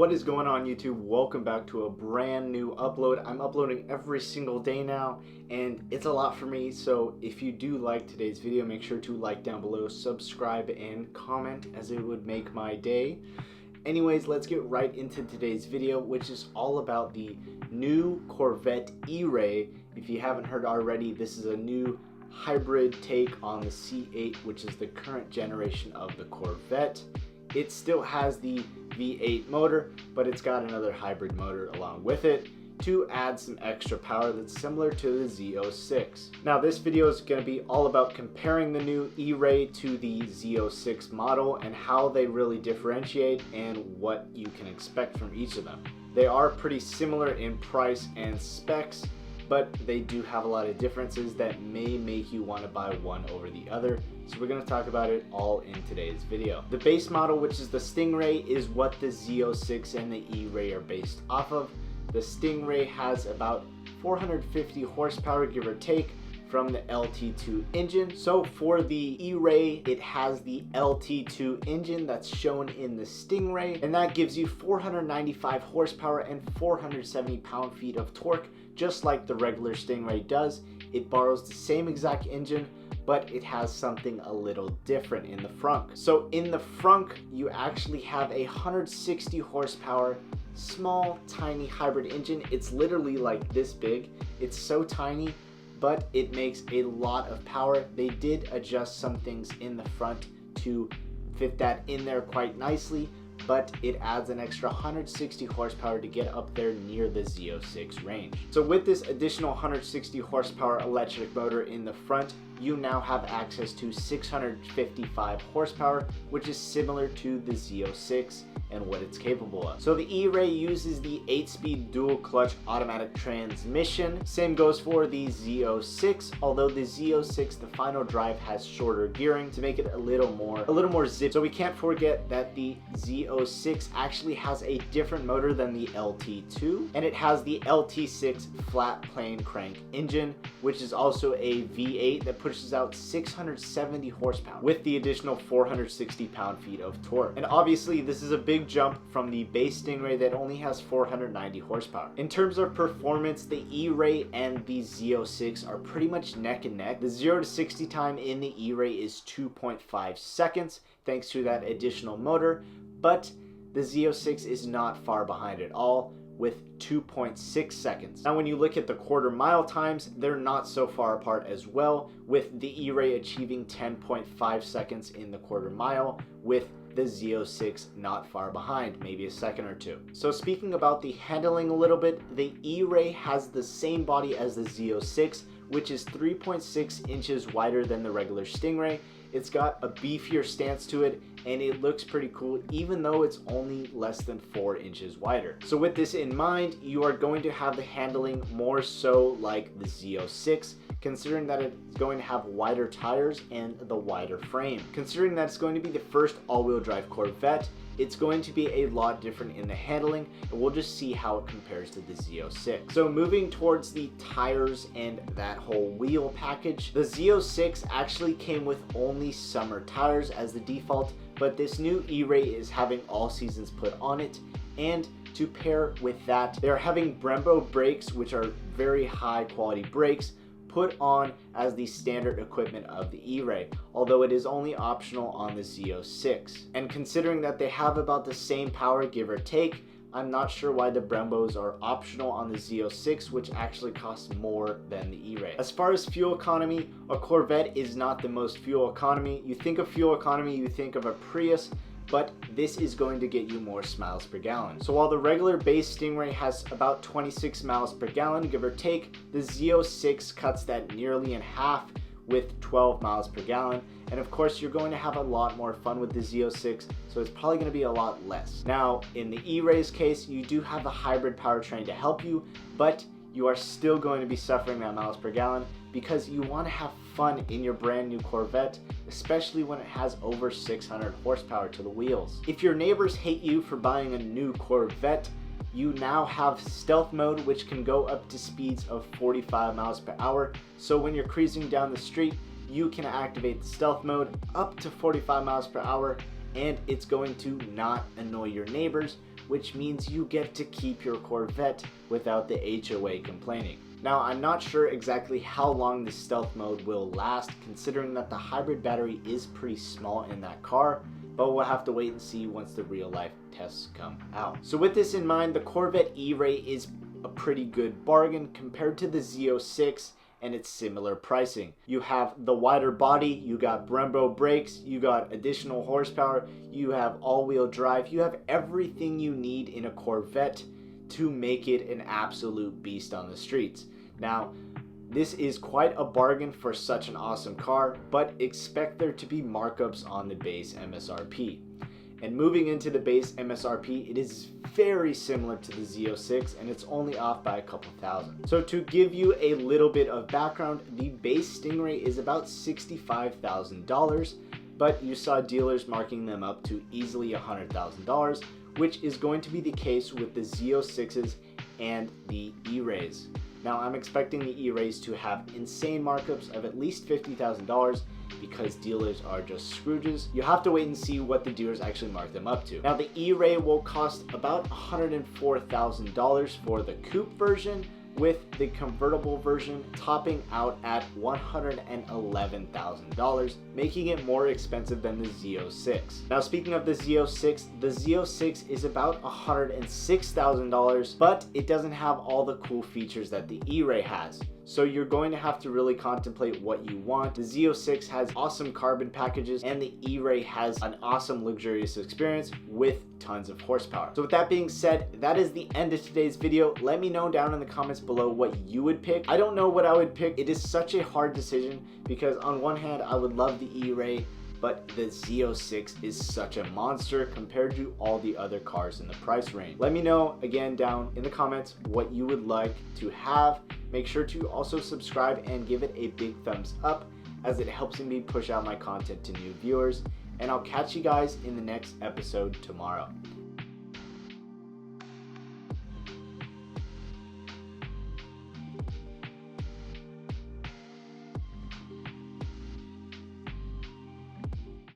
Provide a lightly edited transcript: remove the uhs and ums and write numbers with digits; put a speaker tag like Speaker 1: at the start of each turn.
Speaker 1: What is going on, YouTube? Welcome back to a brand new upload. I'm uploading every single day now, and it's a lot for me. So if you do like today's video, make sure to like down below, subscribe, and comment, as it would make my day. Anyways, let's get right into today's video, which is all about the new Corvette E-Ray. If you haven't heard already, this is a new hybrid take on the C8, which is the current generation of the Corvette. It still has the V8 motor, but it's got another hybrid motor along with it to add some extra power that's similar to the Z06. Now this video is going to be all about comparing the new E-Ray to the Z06 model and how they really differentiate and what you can expect from each of them. They are pretty similar in price and specs, but they do have a lot of differences that may make you want to buy one over the other. So we're going to talk about it all in today's video. The base model, which is the Stingray, is what the Z06 and the E-Ray are based off of. The Stingray has about 450 horsepower, give or take, from the LT2 engine. So for the E-Ray, it has the LT2 engine that's shown in the Stingray, and that gives you 495 horsepower and 470 pound-feet of torque, just like the regular Stingray does. It borrows the same exact engine, but it has something a little different in the frunk. So in the frunk, you actually have a 160 horsepower, small, tiny hybrid engine. It's literally like this big. It's so tiny, but it makes a lot of power. They did adjust some things in the front to fit that in there quite nicely, but it adds an extra 160 horsepower to get up there near the Z06 range. So with this additional 160 horsepower electric motor in the front, you now have access to 655 horsepower, which is similar to the Z06 and what it's capable of. So the E-Ray uses the 8-speed dual clutch automatic transmission. Same goes for the Z06, although the Z06, the final drive, has shorter gearing to make it a little more zip. So we can't forget that the Z06 actually has a different motor than the LT2, and it has the LT6 flat plane crank engine, which is also a V8 that pushes out 670 horsepower with the additional 460 pound-feet of torque. And obviously this is a big jump from the base Stingray that only has 490 horsepower. In terms of performance, the E-Ray and the Z06 are pretty much neck and neck. The 0 to 60 time in the E-Ray is 2.5 seconds thanks to that additional motor, but the Z06 is not far behind at all with 2.6 seconds. Now when you look at the quarter mile times, they're not so far apart as well, with the E-Ray achieving 10.5 seconds in the quarter mile, with the Z06 not far behind, maybe a second or two. So speaking about the handling a little bit, the E-Ray has the same body as the Z06, which is 3.6 inches wider than the regular Stingray. It's got a beefier stance to it, and it looks pretty cool even though it's only less than 4 inches wider. So with this in mind, you are going to have the handling more so like the Z06, considering that it's going to have wider tires and the wider frame. Considering that it's going to be the first all-wheel drive Corvette, it's going to be a lot different in the handling, and we'll just see how it compares to the Z06. So moving towards the tires and that whole wheel package, the Z06 actually came with only summer tires as the default, but this new E-Ray is having all seasons put on it, and to pair with that, they're having Brembo brakes, which are very high quality brakes, put on as the standard equipment of the E-Ray, although it is only optional on the Z06. And considering that they have about the same power, give or take, I'm not sure why the Brembos are optional on the Z06, which actually costs more than the E-Ray. As far as fuel economy, a Corvette is not the most fuel economy. You think of fuel economy, you think of a Prius, but this is going to get you more miles per gallon. So while the regular base Stingray has about 26 miles per gallon, give or take, the Z06 cuts that nearly in half with 12 miles per gallon. And of course, you're going to have a lot more fun with the Z06, so it's probably going to be a lot less. Now, in the E-Ray's case, you do have the hybrid powertrain to help you, but you are still going to be suffering that miles per gallon because you want to have fun in your brand new Corvette, especially when it has over 600 horsepower to the wheels. If your neighbors hate you for buying a new Corvette, you now have stealth mode, which can go up to speeds of 45 miles per hour. So when you're cruising down the street, you can activate the stealth mode up to 45 miles per hour, and it's going to not annoy your neighbors, which means you get to keep your Corvette without the HOA complaining. Now, I'm not sure exactly how long this stealth mode will last, considering that the hybrid battery is pretty small in that car, but we'll have to wait and see once the real life tests come out. So with this in mind, the Corvette E-Ray is a pretty good bargain compared to the Z06 and its similar pricing. You have the wider body, you got Brembo brakes, you got additional horsepower, you have all-wheel drive, you have everything you need in a Corvette to make it an absolute beast on the streets. Now, this is quite a bargain for such an awesome car, but expect there to be markups on the base MSRP. And moving into the base MSRP, it is very similar to the Z06 and it's only off by a couple thousand. So to give you a little bit of background, the base Stingray is about $65,000, but you saw dealers marking them up to easily $100,000, which is going to be the case with the Z06s and the E-Rays. Now I'm expecting the E-Rays to have insane markups of at least $50,000 because dealers are just Scrooges. You have to wait and see what the dealers actually mark them up to. Now the E-Ray will cost about $104,000 for the coupe version, with the convertible version topping out at $111,000, making it more expensive than the Z06. Now speaking of the Z06 is about $106,000, but it doesn't have all the cool features that the E-Ray has. So you're going to have to really contemplate what you want. The Z06 has awesome carbon packages and the E-Ray has an awesome luxurious experience with tons of horsepower. So with that being said, that is the end of today's video. Let me know down in the comments below what you would pick. I don't know what I would pick. It is such a hard decision because on one hand, I would love the E-Ray, but the Z06 is such a monster compared to all the other cars in the price range. Let me know again down in the comments what you would like to have. Make sure to also subscribe and give it a big thumbs up as it helps me push out my content to new viewers. And I'll catch you guys in the next episode tomorrow.